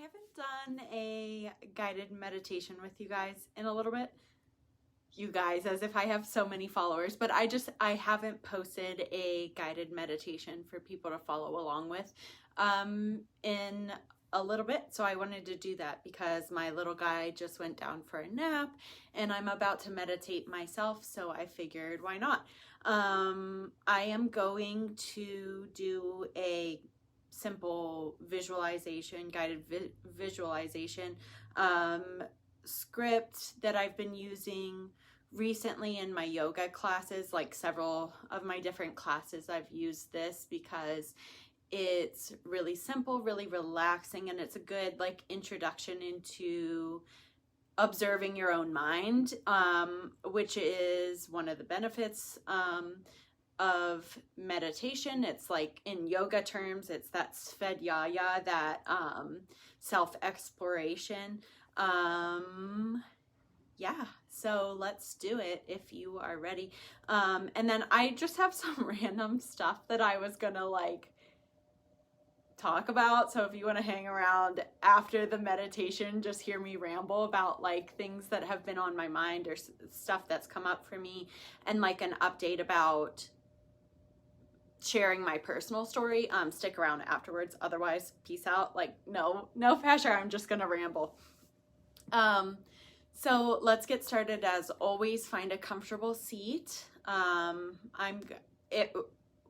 haven't done a guided meditation with you guys in a little bit. You guys, as if I have so many followers, but I haven't posted a guided meditation for people to follow along with in a little bit. So I wanted to do that because my little guy just went down for a nap and I'm about to meditate myself. So I figured, why not? I am going to do a simple visualization, guided visualization script that I've been using recently in my yoga classes. Like several of my different classes, I've used this because it's really simple, really relaxing, and it's a good like introduction into observing your own mind, which is one of the benefits of meditation. It's like, in yoga terms, it's that svadhyaya, that self-exploration. Yeah, so let's do it if you are ready. And then I just have some random stuff that I was gonna like talk about. So if you want to hang around after the meditation, just hear me ramble about like things that have been on my mind or stuff that's come up for me, and like an update about sharing my personal story. Stick around afterwards. Otherwise, peace out. Like no pressure. I'm just gonna ramble. So let's get started. As always, find a comfortable seat.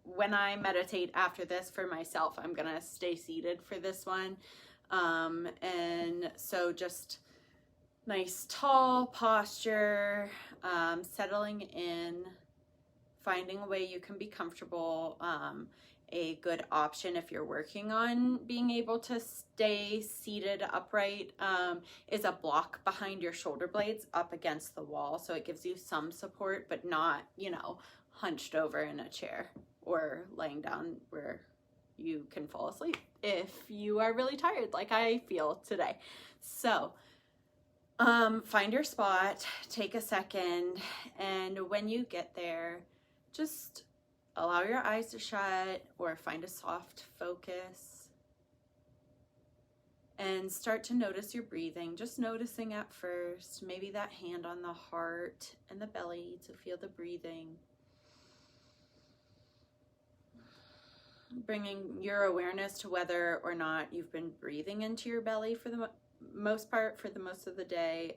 When I meditate after this for myself, I'm gonna stay seated for this one. And so just nice tall posture, settling in, finding a way you can be comfortable. A good option if you're working on being able to stay seated upright is a block behind your shoulder blades up against the wall. So it gives you some support, but not, hunched over in a chair or laying down where you can fall asleep if you are really tired like I feel today. So find your spot, take a second, and when you get there, just allow your eyes to shut or find a soft focus and start to notice your breathing. Just noticing at first, maybe that hand on the heart and the belly to feel the breathing. Bringing your awareness to whether or not you've been breathing into your belly for the most part, for the most of the day.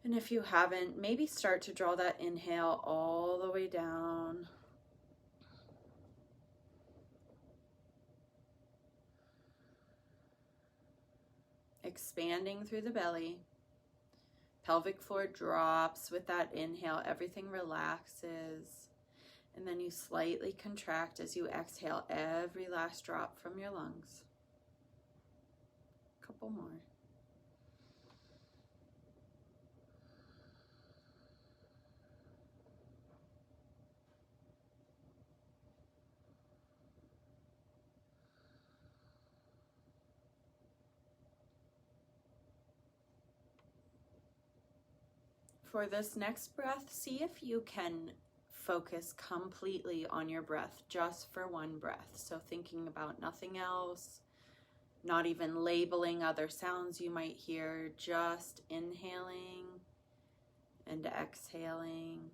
And if you haven't, maybe start to draw that inhale all the way down. Expanding through the belly. Pelvic floor drops with that inhale. Everything relaxes. And then you slightly contract as you exhale every last drop from your lungs. A couple more. For this next breath, see if you can focus completely on your breath, just for one breath. So thinking about nothing else, not even labeling other sounds you might hear, just inhaling and exhaling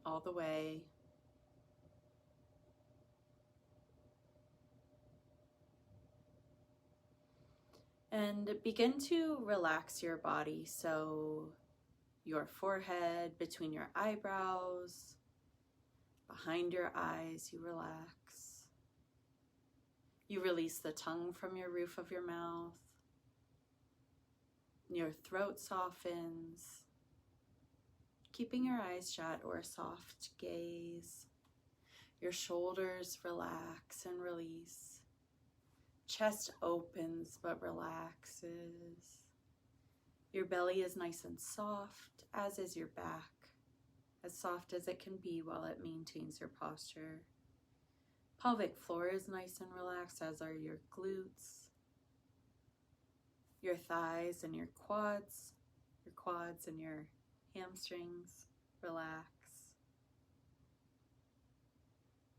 all the way. And begin to relax your body. So your forehead, between your eyebrows, behind your eyes, you relax. You release the tongue from your roof of your mouth. Your throat softens, keeping your eyes shut or a soft gaze. Your shoulders relax and release. Chest opens but relaxes. Your belly is nice and soft, as is your back, as soft as it can be while it maintains your posture. Pelvic floor is nice and relaxed, as are your glutes, your thighs and your quads and your hamstrings relax.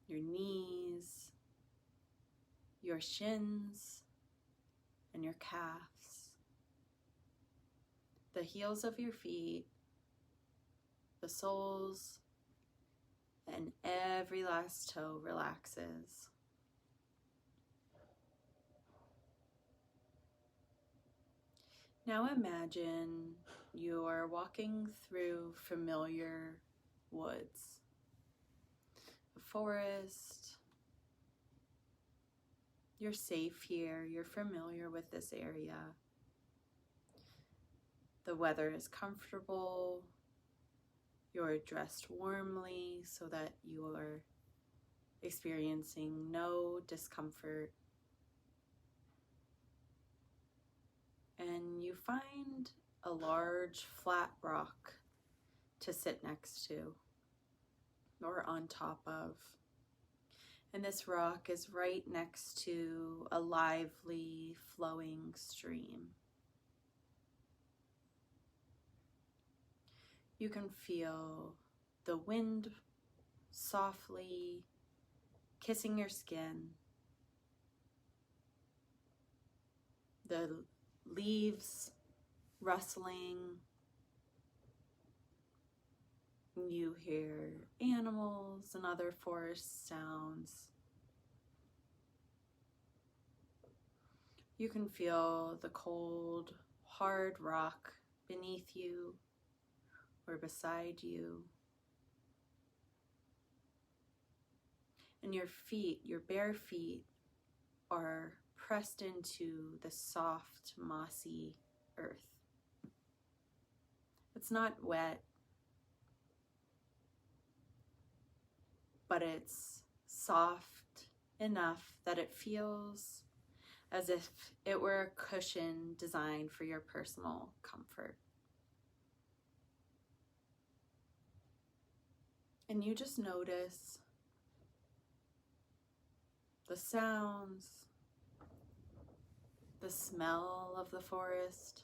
Your knees, your shins and your calves, the heels of your feet, the soles, and every last toe relaxes. Now imagine you're walking through familiar woods, a forest. You're safe here, you're familiar with this area. The weather is comfortable, you're dressed warmly so that you are experiencing no discomfort. And you find a large flat rock to sit next to or on top of. And this rock is right next to a lively flowing stream. You can feel the wind softly kissing your skin, the leaves rustling. You hear animals and other forest sounds. You can feel the cold, hard rock beneath you or beside you. And your feet, your bare feet, are pressed into the soft, mossy earth. It's not wet, but it's soft enough that it feels as if it were a cushion designed for your personal comfort. And you just notice the sounds, the smell of the forest,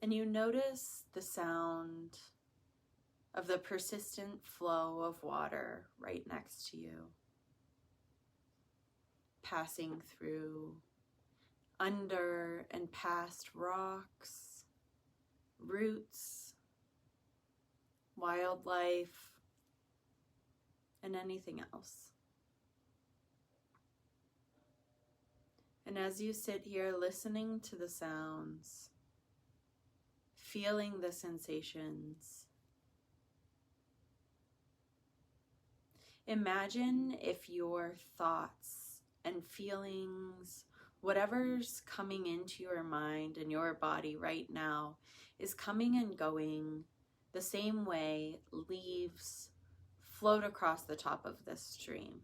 and you notice the sound of the persistent flow of water right next to you, passing through, under and past rocks, roots, wildlife, and anything else. And as you sit here listening to the sounds, feeling the sensations, imagine if your thoughts and feelings, whatever's coming into your mind and your body right now, is coming and going the same way leaves float across the top of this stream.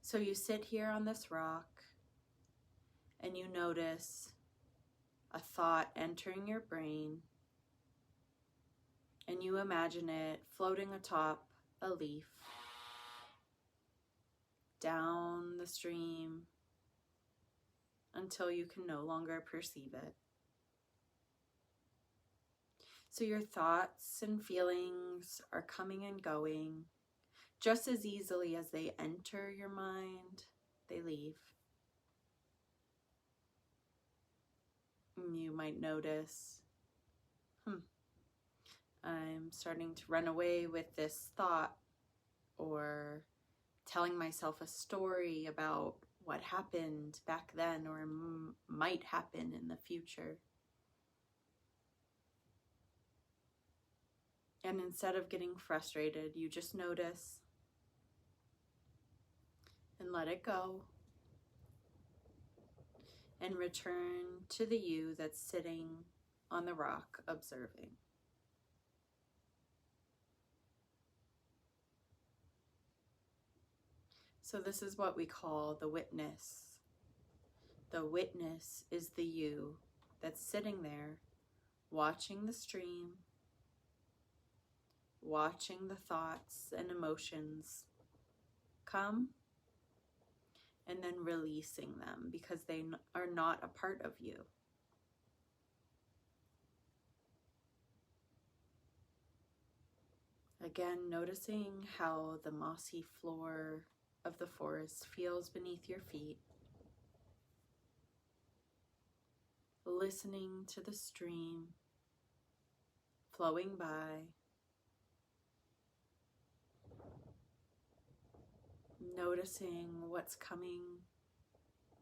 So you sit here on this rock and you notice a thought entering your brain, and you imagine it floating atop a leaf down the stream until you can no longer perceive it. So your thoughts and feelings are coming and going just as easily as they enter your mind, they leave. You might notice, I'm starting to run away with this thought, or telling myself a story about what happened back then or might happen in the future. And instead of getting frustrated, you just notice and let it go and return to the you that's sitting on the rock observing. So this is what we call the witness. The witness is the you that's sitting there watching the stream, watching the thoughts and emotions come, and then releasing them because they are not a part of you. Again, noticing how the mossy floor of the forest feels beneath your feet. Listening to the stream flowing by. Noticing what's coming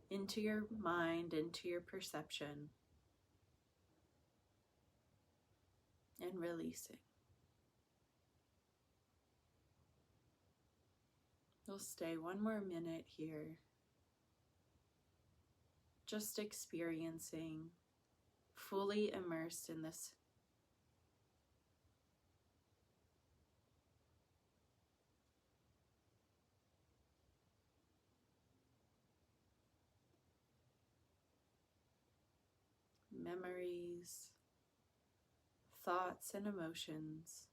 into your mind, into your perception, and releasing. We'll stay one more minute here, just experiencing, fully immersed in this memories, thoughts and emotions,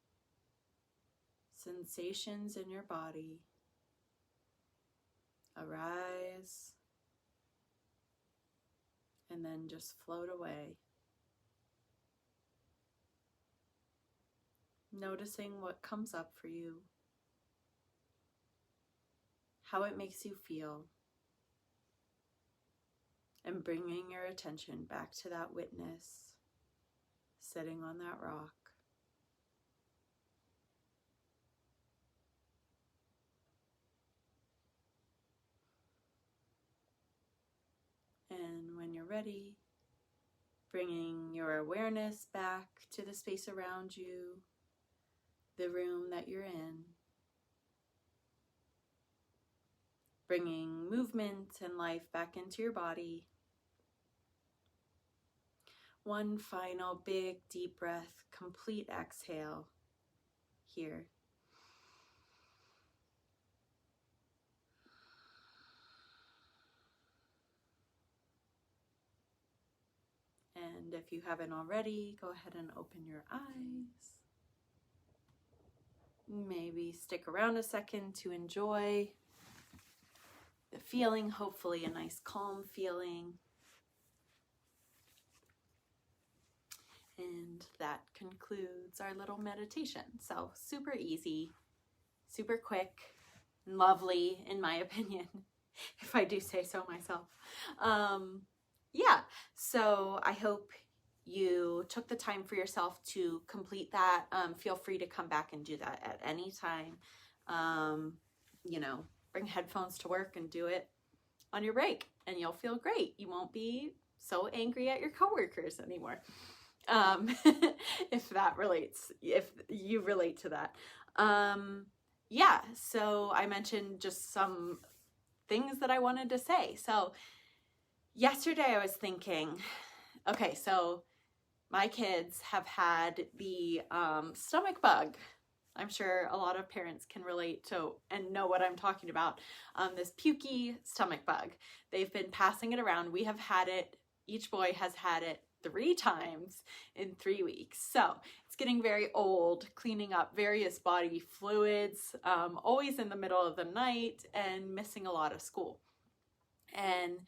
sensations in your body arise and then just float away. Noticing what comes up for you, how it makes you feel, and bringing your attention back to that witness sitting on that rock. And when you're ready, bringing your awareness back to the space around you, the room that you're in, bringing movement and life back into your body. One final big deep breath, complete exhale here. And if you haven't already, go ahead and open your eyes. Maybe stick around a second to enjoy the feeling, hopefully a nice calm feeling. And that concludes our little meditation. So super easy, super quick, and lovely in my opinion, if I do say so myself. Yeah, so I hope you took the time for yourself to complete that. Feel free to come back and do that at any time. Bring headphones to work and do it on your break and you'll feel great. You won't be so angry at your coworkers anymore. If you relate to that. Yeah, so I mentioned just some things that I wanted to say. So yesterday I was thinking, okay, so my kids have had the stomach bug. I'm sure a lot of parents can relate to and know what I'm talking about. This pukey stomach bug. They've been passing it around. We have had it, each boy has had it 3 times in 3 weeks. So it's getting very old, cleaning up various body fluids, always in the middle of the night and missing a lot of school. And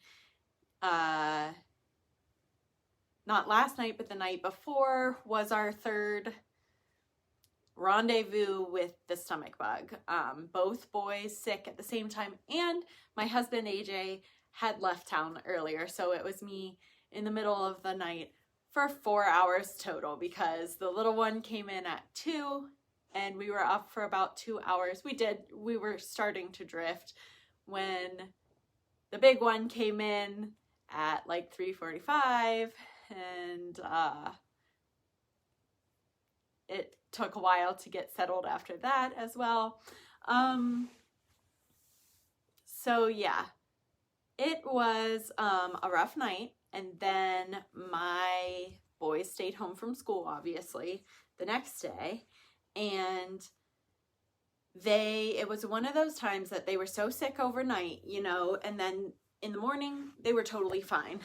not last night, but the night before was our 3rd rendezvous with the stomach bug. Both boys sick at the same time, and my husband AJ had left town earlier, so it was me in the middle of the night for 4 hours total, because the little one came in at 2 and we were up for about 2 hours. We were starting to drift when the big one came in at like 3:45, and it took a while to get settled after that as well. So yeah, it was a rough night. And then my boys stayed home from school, obviously, the next day. And it was one of those times that they were so sick overnight, and then in the morning, they were totally fine.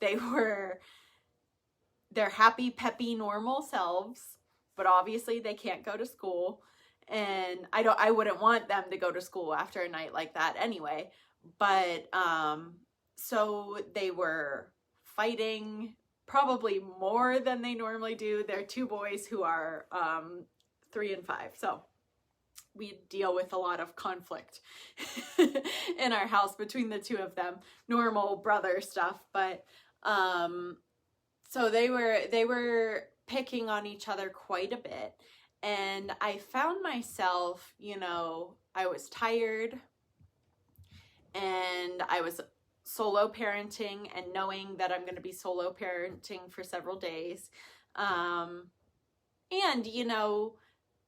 They were their happy, peppy, normal selves, but obviously they can't go to school. And I wouldn't want them to go to school after a night like that anyway. But, so they were fighting probably more than they normally do. They're 2 boys who are 3 and 5. So we deal with a lot of conflict in our house between the two of them, normal brother stuff. But so they were picking on each other quite a bit, and I found myself, you know, I was tired and I was solo parenting and knowing that I'm going to be solo parenting for several days. And, you know,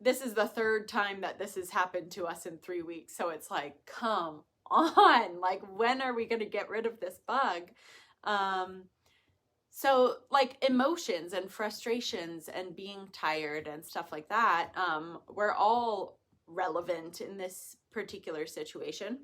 this is the third time that this has happened to us in 3 weeks. So it's like, come on, like, when are we going to get rid of this bug? So like emotions and frustrations and being tired and stuff like that, were all relevant in this particular situation.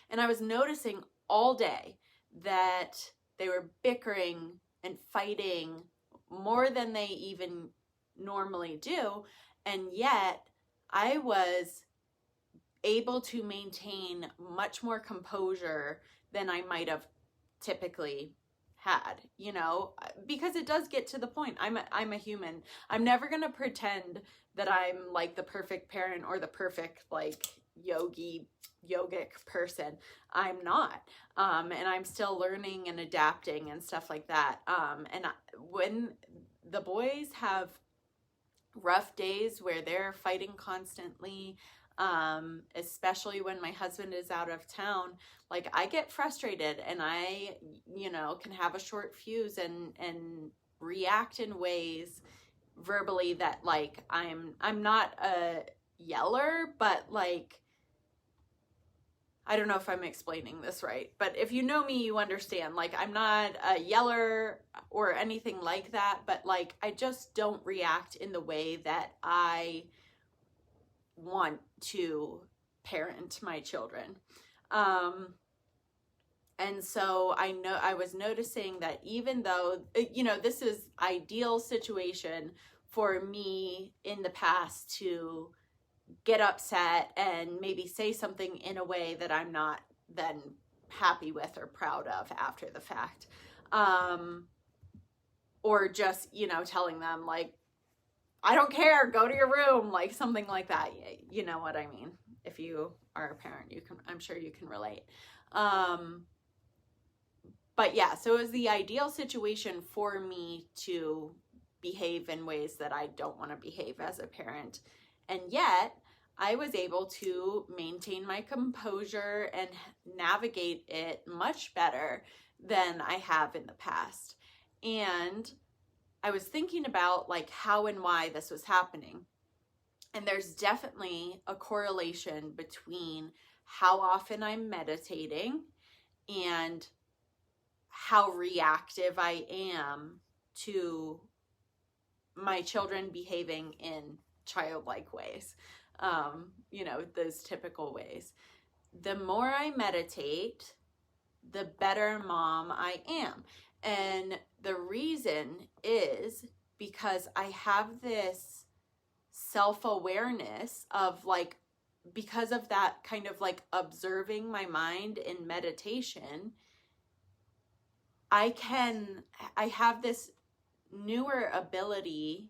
And I was noticing all day that they were bickering and fighting more than they even normally do. And yet I was able to maintain much more composure than I might have typically had, you know, because it does get to the point. I'm a human. I'm never going to pretend that I'm like the perfect parent or the perfect like yogic person. I'm not. And I'm still learning and adapting and stuff like that. And when the boys have rough days where they're fighting constantly, especially when my husband is out of town, like I get frustrated and I, you know, can have a short fuse and react in ways verbally that like I'm not a yeller, but like, I don't know if I'm explaining this right, but if you know me, you understand, like I'm not a yeller or anything like that, but like I just don't react in the way that I want to parent my children. And so I was noticing that even though, you know, this is ideal situation for me in the past to get upset and maybe say something in a way that I'm not then happy with or proud of after the fact. Or just, you know, telling them like, I don't care, go to your room, like something like that. You know what I mean? If you are a parent, I'm sure you can relate. But yeah, so it was the ideal situation for me to behave in ways that I don't want to behave as a parent. And yet I was able to maintain my composure and navigate it much better than I have in the past. And I was thinking about like how and why this was happening. And there's definitely a correlation between how often I'm meditating and how reactive I am to my children behaving in childlike ways, you know, those typical ways. The more I meditate, the better mom I am. And the reason is because I have this self-awareness of like, because of that kind of like observing my mind in meditation, I have this newer ability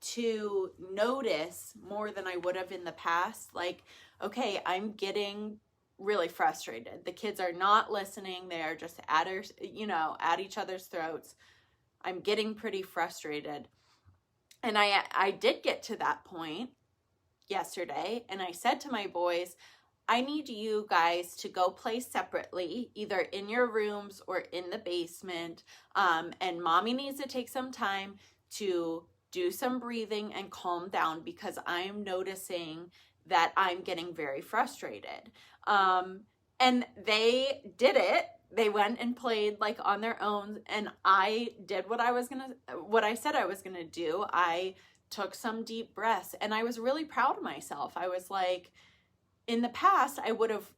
to notice more than I would have in the past. Like, okay, I'm getting really frustrated. The kids are not listening. They are just at each other's throats. I'm getting pretty frustrated. And I did get to that point yesterday, and I said to my boys, I need you guys to go play separately, either in your rooms or in the basement. And mommy needs to take some time to do some breathing and calm down because I'm noticing that I'm getting very frustrated. And they did it. They went and played like on their own, and I did what I said I was gonna do. I took some deep breaths, and I was really proud of myself. I was like, in the past, I would have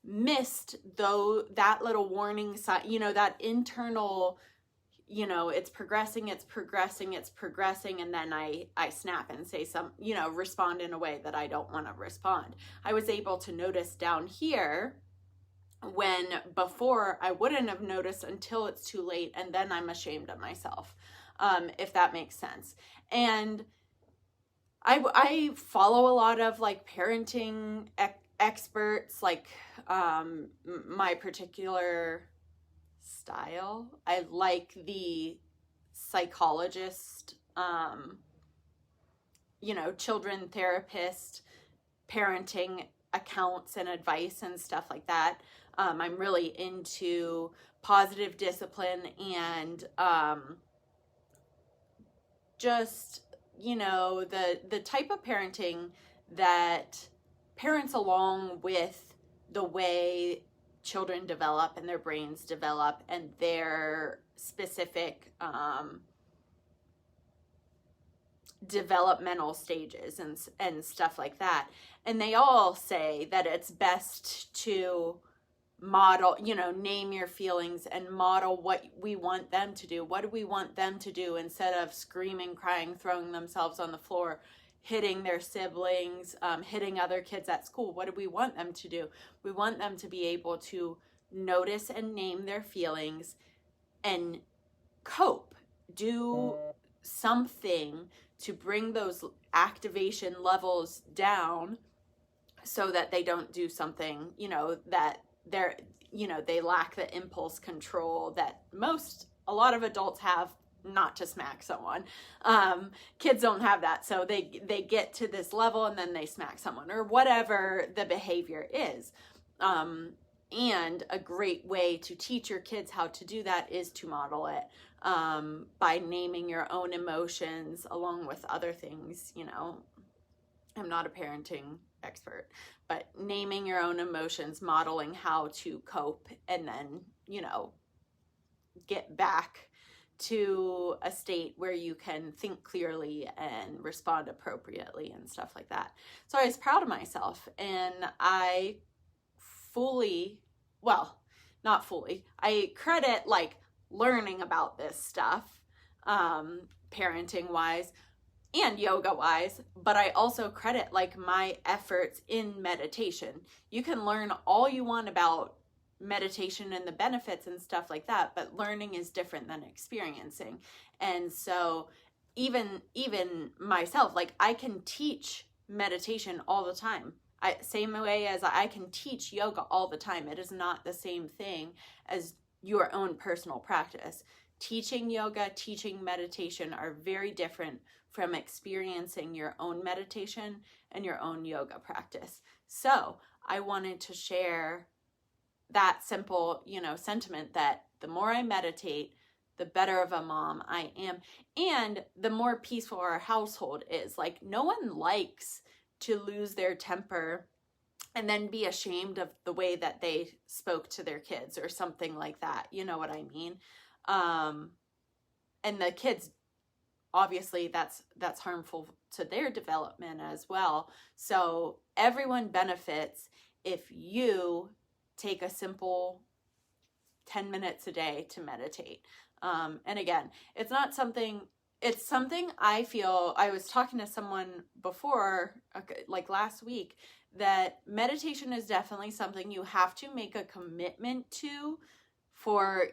missed that little warning sign, you know, that internal, you know, it's progressing, and then I snap and say respond in a way that I don't want to respond. I was able to notice down here when before I wouldn't have noticed until it's too late, and then I'm ashamed of myself, if that makes sense. And I follow a lot of like parenting experts, like my particular style. I like the psychologist, children therapist, parenting accounts and advice and stuff like that. I'm really into positive discipline and just, the type of parenting that parents along with the way children develop and their brains develop and their specific developmental stages and stuff like that. And they all say that it's best to model, name your feelings and model what we want them to do. What do we want them to do instead of screaming, crying, throwing themselves on the floor, hitting their siblings, hitting other kids at school? What do we want them to do? We want them to be able to notice and name their feelings and cope, do something to bring those activation levels down so that they don't do something, that they lack the impulse control that a lot of adults have, not to smack someone. Kids don't have that. So they get to this level and then they smack someone or whatever the behavior is. And a great way to teach your kids how to do that is to model it by naming your own emotions along with other things. I'm not a parenting expert, but naming your own emotions, modeling how to cope, and then, get back to a state where you can think clearly and respond appropriately and stuff like that. So I was proud of myself, and I I credit like learning about this stuff, parenting wise and yoga wise, but I also credit like my efforts in meditation. You can learn all you want about meditation and the benefits and stuff like that, but learning is different than experiencing. And so even myself, like I can teach meditation all the time. Same way as I can teach yoga all the time. It is not the same thing as your own personal practice. Teaching yoga, teaching meditation are very different from experiencing your own meditation and your own yoga practice. So I wanted to share that simple, sentiment that the more I meditate, the better of a mom I am, and the more peaceful our household is. Like, no one likes to lose their temper and then be ashamed of the way that they spoke to their kids or something like that. You know what I mean? And the kids, obviously that's harmful to their development as well. So everyone benefits if you take a simple 10 minutes a day to meditate. And again, it's something I feel, I was talking to someone before, like last week, that meditation is definitely something you have to make a commitment to for,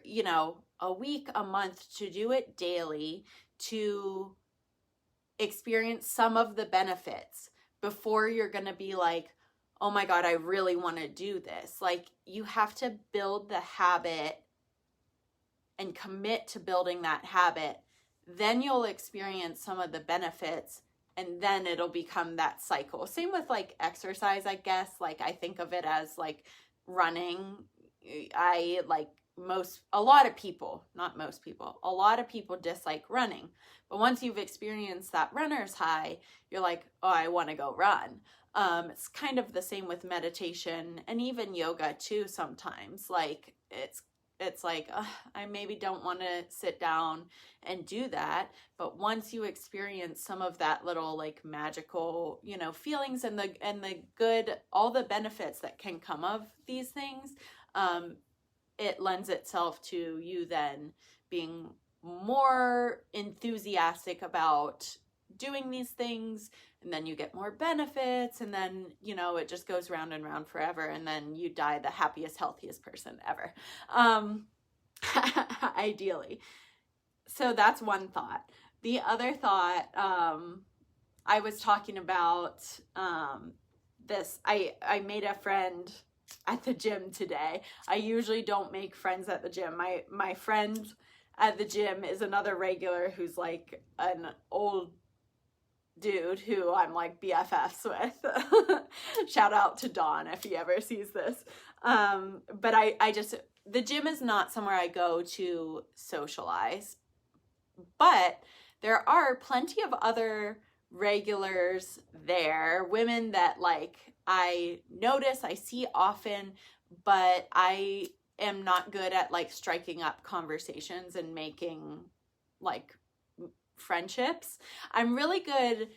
a week, a month, to do it daily, to experience some of the benefits before you're going to be like, oh my God, I really want to do this. Like, you have to build the habit and commit to building that habit. Then you'll experience some of the benefits, and then it'll become that cycle. Same with like exercise, I guess. Like, I think of it as like running. A lot of people dislike running. But once you've experienced that runner's high, you're like, oh, I want to go run. It's kind of the same with meditation and even yoga too sometimes. Like, it's like, I maybe don't want to sit down and do that. But once you experience some of that little like magical, feelings and the good, all the benefits that can come of these things, it lends itself to you then being more enthusiastic about doing these things, and then you get more benefits, and then, it just goes round and round forever, and then you die the happiest, healthiest person ever. Ideally. So that's one thought. The other thought, I was talking about this. I made a friend at the gym today. I usually don't make friends at the gym. My friend at the gym is another regular who's like an old dude who I'm like BFFs with. Shout out to Don if he ever sees this. But I just, the gym is not somewhere I go to socialize, but there are plenty of other regulars there, women that like I notice, I see often, but I am not good at like striking up conversations and making like friendships. I'm really good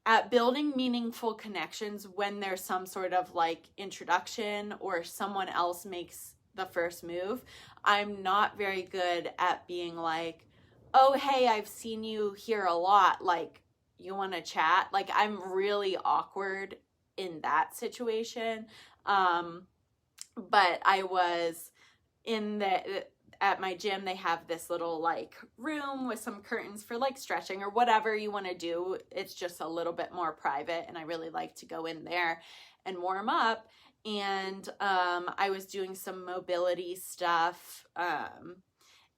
at building meaningful connections when there's some sort of like introduction or someone else makes the first move. I'm not very good at being like, oh, hey, I've seen you here a lot. Like, you want to chat? Like, I'm really awkward in that situation. But I was at my gym, they have this little like room with some curtains for like stretching or whatever you want to do. It's just a little bit more private, and I really like to go in there and warm up. And I was doing some mobility stuff.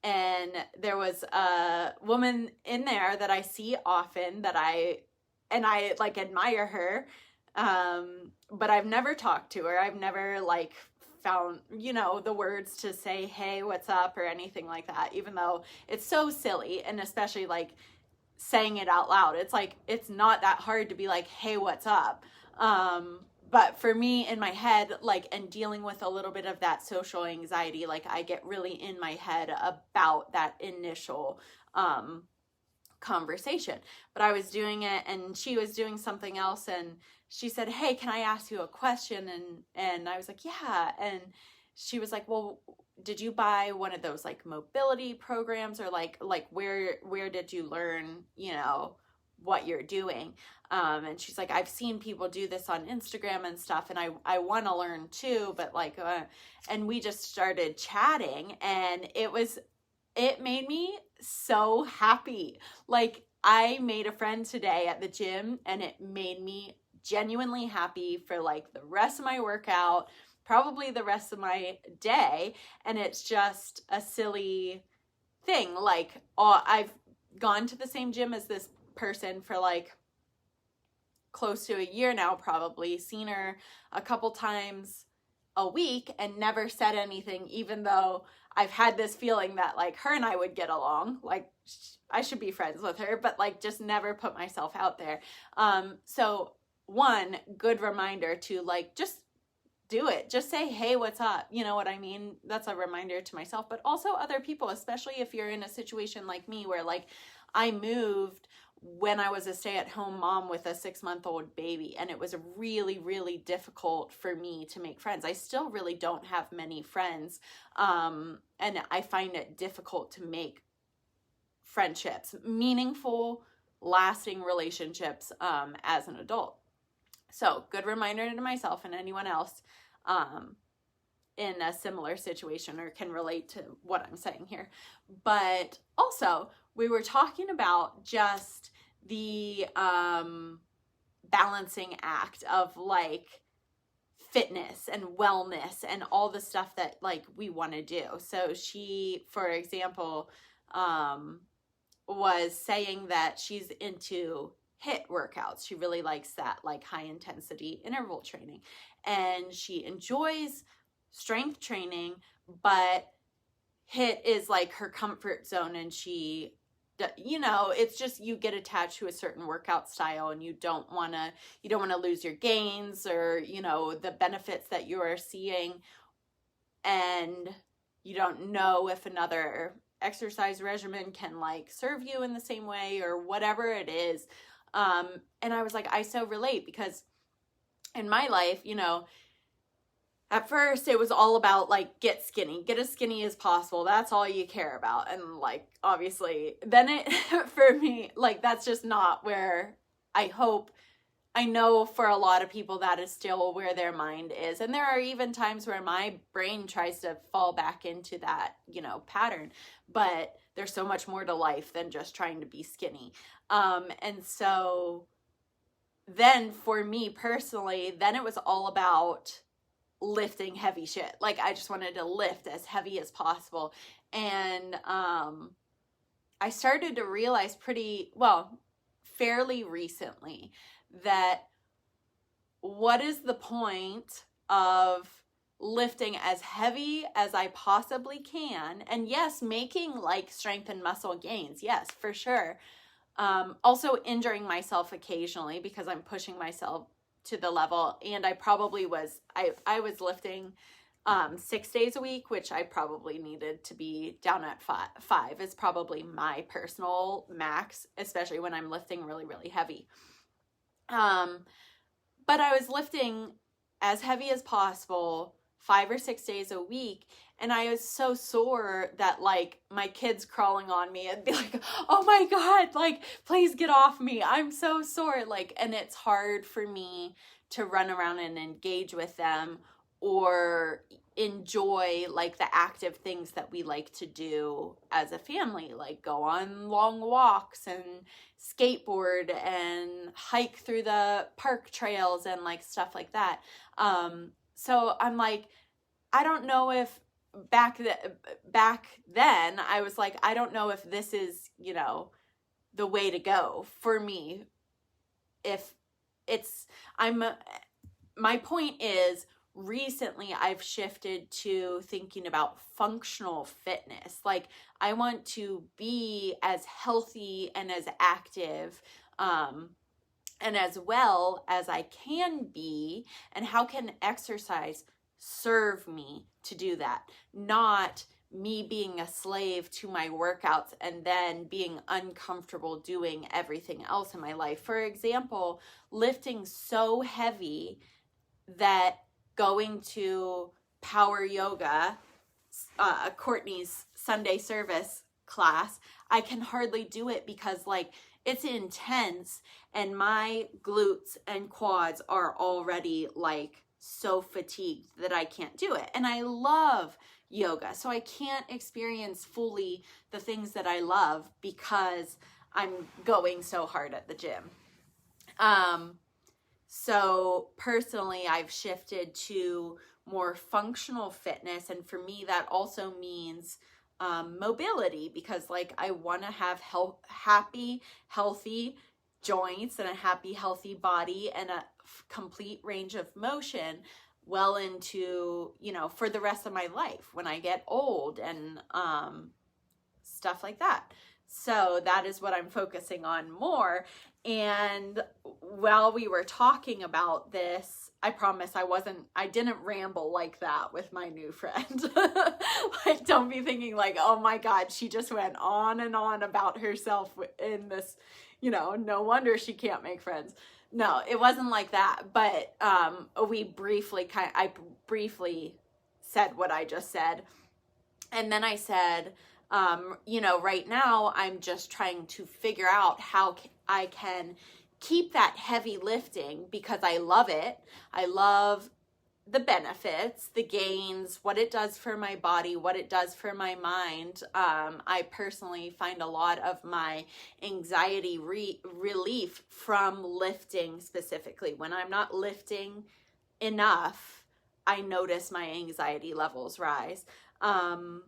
And there was a woman in there that I see often that I like admire her. But I've never talked to her. I've never like found, you know, the words to say, hey, what's up, or anything like that, even though it's so silly. And especially like saying it out loud, it's like, it's not that hard to be like, hey, what's up? But for me in my head, like, and dealing with a little bit of that social anxiety, like I get really in my head about that initial, conversation. But I was doing it and she was doing something else, and she said, hey, can I ask you a question? And I was like, yeah. And she was like, well, did you buy one of those like mobility programs, or like where did you learn, you know, what you're doing? And she's like, I've seen people do this on Instagram and stuff, and I want to learn too, but like, and we just started chatting, and it made me so happy. Like, I made a friend today at the gym, and it made me genuinely happy for like the rest of my workout, probably the rest of my day. And it's just a silly thing. Like, I've gone to the same gym as this person for like close to a year now, probably seen her a couple times a week and never said anything, even though I've had this feeling that like her and I would get along, like I should be friends with her, but like just never put myself out there. So one good reminder to like, just do it. Just say, hey, what's up? You know what I mean? That's a reminder to myself, but also other people, especially if you're in a situation like me where like I moved when I was a stay-at-home mom with a 6-month-old baby, and it was really, really difficult for me to make friends. I still really don't have many friends, and I find it difficult to make friendships, meaningful, lasting relationships as an adult. So, good reminder to myself and anyone else in a similar situation or can relate to what I'm saying here. But also, we were talking about just the balancing act of like fitness and wellness and all the stuff that like we want to do. So she, for example, was saying that she's into HIIT workouts. She really likes that like high intensity interval training, and she enjoys strength training, but HIIT is like her comfort zone, and she, you know, it's just, you get attached to a certain workout style, and you don't want to lose your gains or, you know, the benefits that you are seeing, and you don't know if another exercise regimen can like serve you in the same way or whatever it is. And I was like, I so relate, because in my life, you know, at first it was all about like, get skinny, get as skinny as possible. That's all you care about. And like, obviously then it, for me, like, that's just not where I hope I know for a lot of people that is still where their mind is. And there are even times where my brain tries to fall back into that, pattern. But there's so much more to life than just trying to be skinny. And so then for me personally, then it was all about lifting heavy shit. Like I just wanted to lift as heavy as possible. And I started to realize fairly recently that what is the point of lifting as heavy as I possibly can? And yes, making like strength and muscle gains. Yes, for sure. Also injuring myself occasionally because I'm pushing myself to the level. And I probably was, I was lifting 6 days a week, which I probably needed to be down at five is probably my personal max, especially when I'm lifting really, really heavy. But I was lifting as heavy as possible 5 or 6 days a week. And I was so sore that like my kids crawling on me and be like, oh my God, like, please get off me. I'm so sore. Like, and it's hard for me to run around and engage with them or enjoy like the active things that we like to do as a family, like go on long walks and skateboard and hike through the park trails and like stuff like that. So I'm like, I don't know if back then I was like, I don't know if this is, the way to go for me. If it's, my point is, recently I've shifted to thinking about functional fitness. Like I want to be as healthy and as active, and as well as I can be, and how can exercise serve me to do that? Not me being a slave to my workouts and then being uncomfortable doing everything else in my life. For example, lifting so heavy that going to power yoga, Courtney's Sunday service class, I can hardly do it because like it's intense and my glutes and quads are already like so fatigued that I can't do it. And I love yoga, so I can't experience fully the things that I love because I'm going so hard at the gym. So personally, I've shifted to more functional fitness. And for me, that also means mobility, because like I want to have happy, healthy joints and a happy, healthy body and a complete range of motion well into, for the rest of my life when I get old and stuff like that. So that is what I'm focusing on more. And while we were talking about this, I promise I didn't ramble like that with my new friend. Like, don't be thinking like, oh my God, she just went on and on about herself in this, no wonder she can't make friends. No, it wasn't like that. But I briefly said what I just said. And then I said, right now I'm just trying to figure out how I can keep that heavy lifting because I love it. I love the benefits, the gains, what it does for my body, what it does for my mind. I personally find a lot of my anxiety relief from lifting specifically. When I'm not lifting enough, I notice my anxiety levels rise. And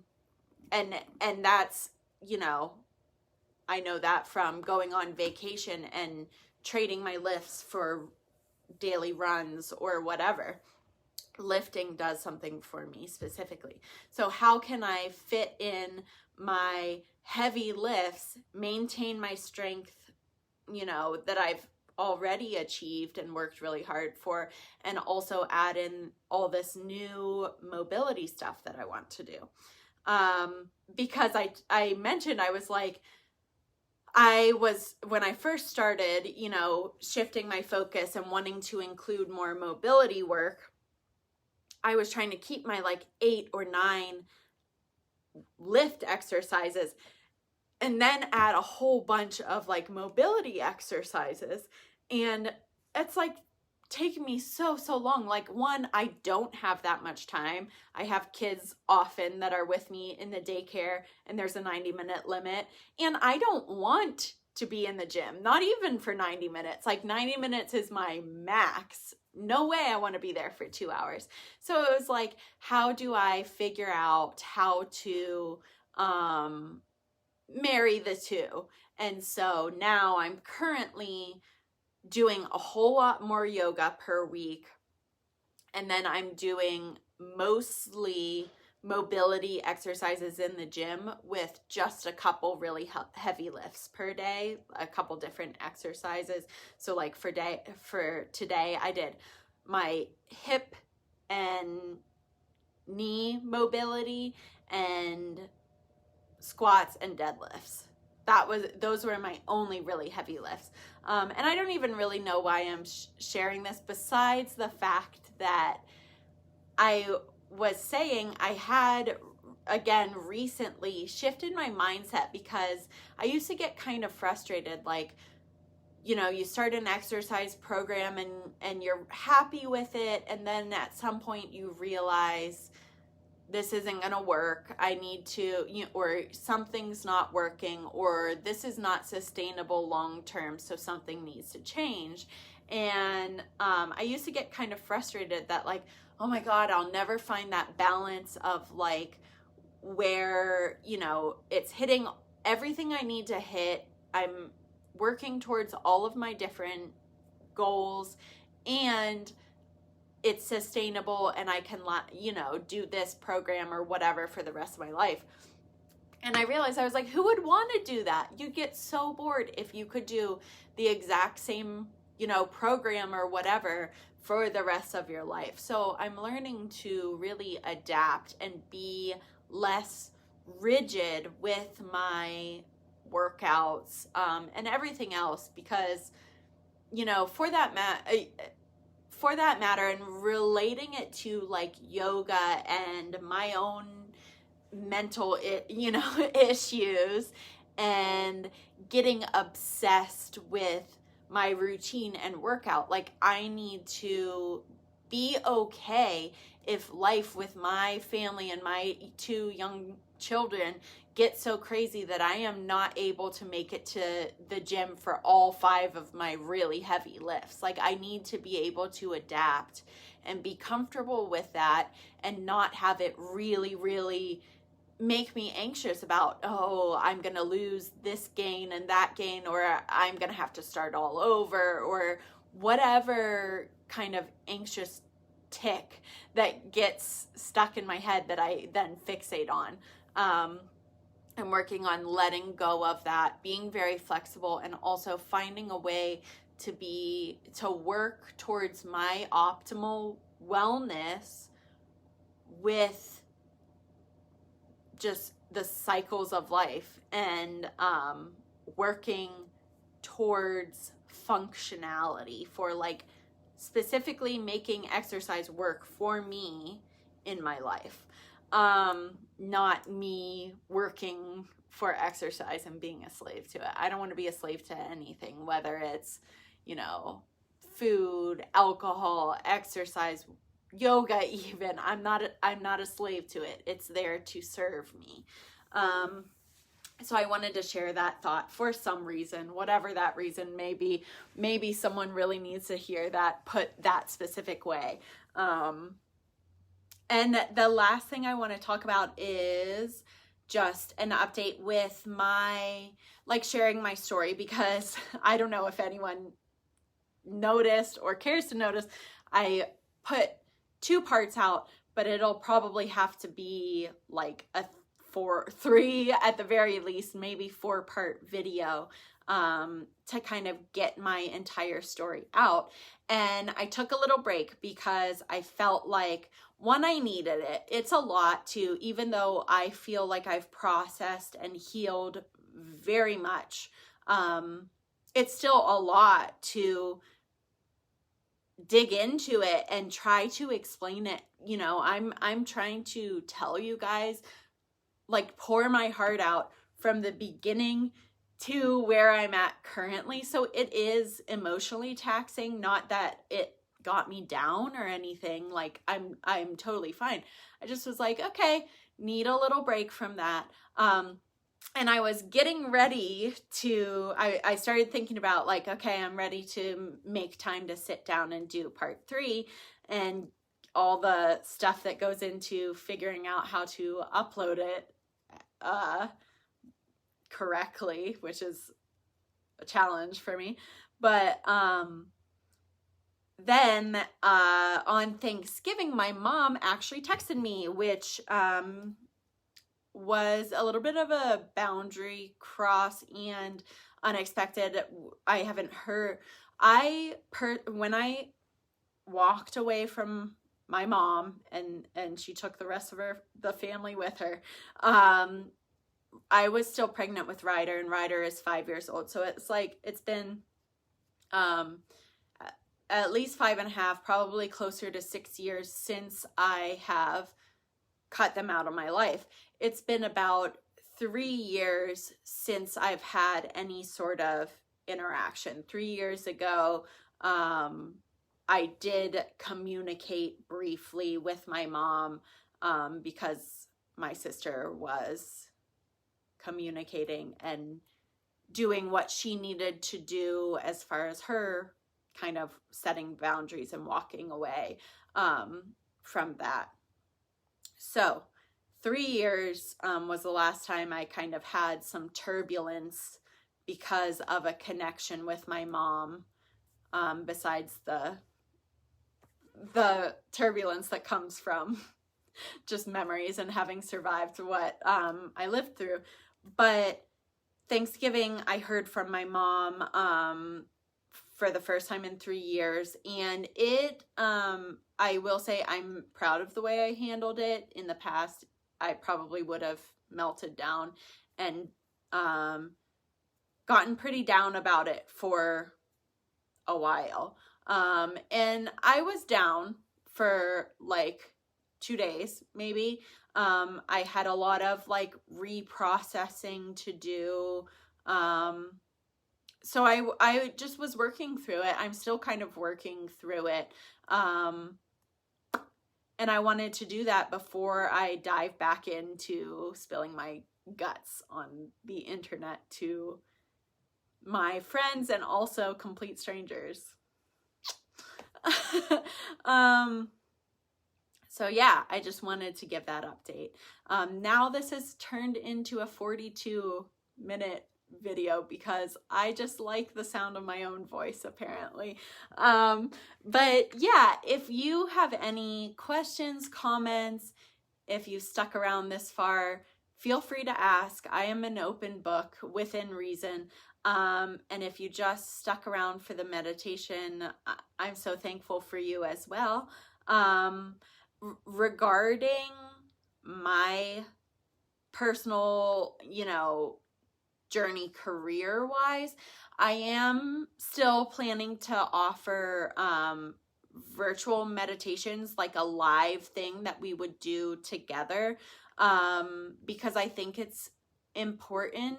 that's, I know that from going on vacation and trading my lifts for daily runs or whatever. Lifting does something for me specifically. So how can I fit in my heavy lifts, maintain my strength, that I've already achieved and worked really hard for, and also add in all this new mobility stuff that I want to do? Because I mentioned, I was like, when I first started, shifting my focus and wanting to include more mobility work, I was trying to keep my like 8 or 9 lift exercises and then add a whole bunch of like mobility exercises. And it's like taking me so long. Like, one, I don't have that much time. I have kids often that are with me in the daycare, and there's a 90-minute limit, and I don't want to be in the gym, not even for 90 minutes. Like, 90 minutes is my max. No way I want to be there for 2 hours. So it was like, how do I figure out how to marry the two? And so now I'm currently doing a whole lot more yoga per week. And then I'm doing mostly mobility exercises in the gym with just a couple really heavy lifts per day, a couple different exercises. So like for today, I did my hip and knee mobility and squats and deadlifts. Those were my only really heavy lifts. And I don't even really know why I'm sharing this, besides the fact that I was saying I had, again, recently shifted my mindset, because I used to get kind of frustrated. Like, you know, you start an exercise program and you're happy with it, and then at some point you realize this isn't going to work. I need to, or something's not working, or this is not sustainable long term, so something needs to change. And I used to get kind of frustrated that, like, oh my God, I'll never find that balance of like where, it's hitting everything I need to hit. I'm working towards all of my different goals, and it's sustainable, and I can, do this program or whatever for the rest of my life. And I realized, I was like, who would want to do that? You'd get so bored if you could do the exact same, program or whatever for the rest of your life. So I'm learning to really adapt and be less rigid with my workouts and everything else, because, for that matter, and relating it to like yoga and my own mental, issues, and getting obsessed with my routine and workout. Like, I need to be okay if life with my family and my 2 young children gets so crazy that I am not able to make it to the gym for all 5 of my really heavy lifts. Like, I need to be able to adapt and be comfortable with that, and not have it really, really make me anxious about, oh, I'm going to lose this gain and that gain, or I'm going to have to start all over, or whatever kind of anxious tick that gets stuck in my head that I then fixate on. I'm working on letting go of that, being very flexible, and also finding a way to work towards my optimal wellness with just the cycles of life, and working towards functionality for, like, specifically making exercise work for me in my life. Not me working for exercise and being a slave to it. I don't want to be a slave to anything, whether it's, food, alcohol, exercise, yoga even. I'm not a slave to it. It's there to serve me. So I wanted to share that thought for some reason, whatever that reason may be. Maybe someone really needs to hear that put that specific way. And the last thing I want to talk about is just an update with my, like, sharing my story, because I don't know if anyone noticed or cares to notice. I put 2 parts out, but it'll probably have to be like a 3 at the very least, maybe 4-part video to kind of get my entire story out. And I took a little break because I felt like, one, I needed it. It's a lot to, even though I feel like I've processed and healed very much, it's still a lot to dig into it and try to explain it. I'm trying to tell you guys, like, pour my heart out from the beginning to where I'm at currently. So it is emotionally taxing, not that it got me down or anything. Like I'm totally fine. I just was like, okay, need a little break from that. And I was getting ready to, I started thinking about like, okay, I'm ready to make time to sit down and do part 3 and all the stuff that goes into figuring out how to upload it correctly, which is a challenge for me. But then on Thanksgiving, my mom actually texted me, which was a little bit of a boundary cross and unexpected. I haven't heard, when I walked away from my mom and she took the rest of the family with her, I was still pregnant with Ryder, and Ryder is 5 years old. So it's like, it's been at least 5.5, probably closer to 6 years since I have cut them out of my life. It's been about 3 years since I've had any sort of interaction. 3 years ago, I did communicate briefly with my mom because my sister was communicating and doing what she needed to do as far as her kind of setting boundaries and walking away from that. So 3 years was the last time I kind of had some turbulence because of a connection with my mom, besides the turbulence that comes from just memories and having survived what I lived through. But Thanksgiving, I heard from my mom for the first time in 3 years, and it I will say I'm proud of the way I handled it. In the past, I probably would have melted down and gotten pretty down about it for a while. And I was down for like 2 days, maybe. I had a lot of like reprocessing to do. So I just was working through it. I'm still kind of working through it. And I wanted to do that before I dive back into spilling my guts on the internet to my friends and also complete strangers. So yeah, I just wanted to give that update. Now this has turned into a 42-minute video because I just like the sound of my own voice, apparently. But yeah, if you have any questions, comments, if you stuck around this far, feel free to ask. I am an open book within reason. And if you just stuck around for the meditation, I'm so thankful for you as well. Regarding my personal, journey career-wise, I am still planning to offer virtual meditations, like a live thing that we would do together, because I think it's important,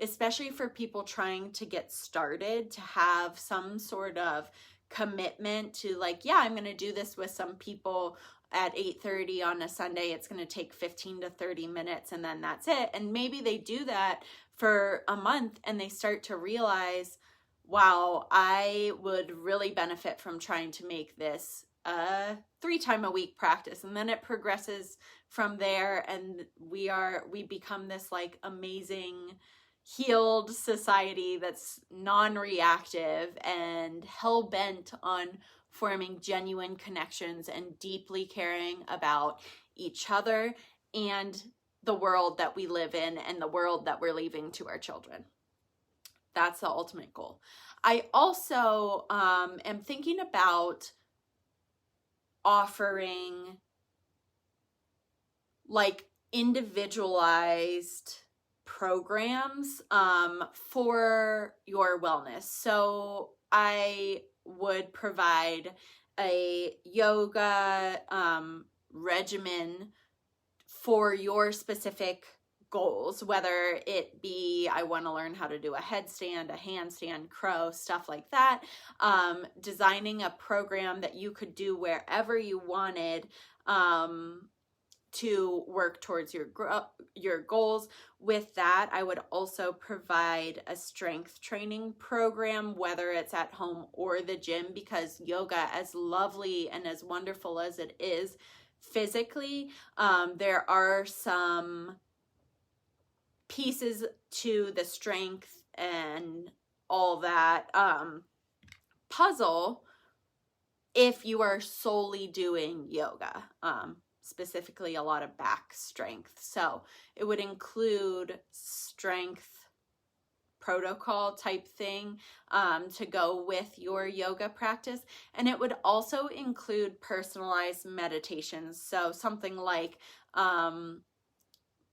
especially for people trying to get started, to have some sort of commitment to like, yeah, I'm going to do this with some people at 8:30 on a Sunday. It's going to take 15 to 30 minutes and then that's it. And maybe they do that for a month and they start to realize, wow, I would really benefit from trying to make this a 3-time-a-week practice. And then it progresses from there, and we become this like amazing healed society that's non-reactive and hell-bent on forming genuine connections and deeply caring about each other and the world that we live in and the world that we're leaving to our children. That's the ultimate goal. I also am thinking about offering like individualized programs for your wellness. So I would provide a yoga regimen for your specific goals, whether it be I want to learn how to do a headstand, a handstand, crow, stuff like that. Designing a program that you could do wherever you wanted to work towards your goals. With that, I would also provide a strength training program, whether it's at home or the gym, because yoga, as lovely and as wonderful as it is physically, there are some pieces to the strength and all that puzzle if you are solely doing yoga, specifically a lot of back strength. So it would include strength protocol type thing to go with your yoga practice. And it would also include personalized meditations. So something like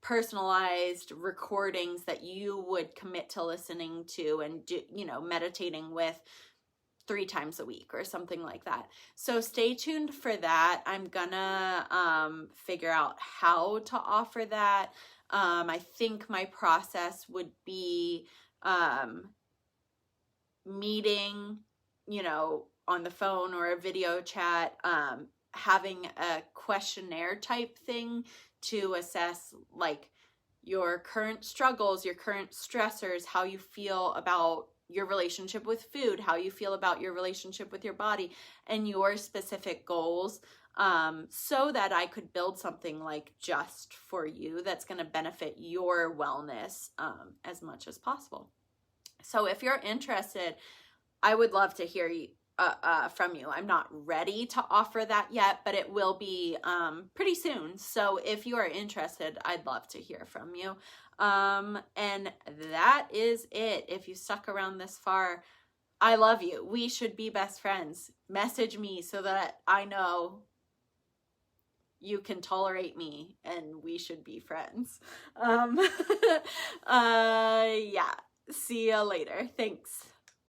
personalized recordings that you would commit to listening to and do, meditating with 3 times a week or something like that. So stay tuned for that. I'm gonna figure out how to offer that. I think my process would be meeting, on the phone or a video chat, having a questionnaire type thing to assess like your current struggles, your current stressors, how you feel about your relationship with food, how you feel about your relationship with your body, and your specific goals, so that I could build something like just for you that's going to benefit your wellness as much as possible. So if you're interested, I would love to hear from you. I'm not ready to offer that yet, but it will be pretty soon. So if you are interested, I'd love to hear from you. And that is it. If you stuck around this far, I love you. We should be best friends. Message me so that I know you can tolerate me and we should be friends. Yeah. See you later. Thanks.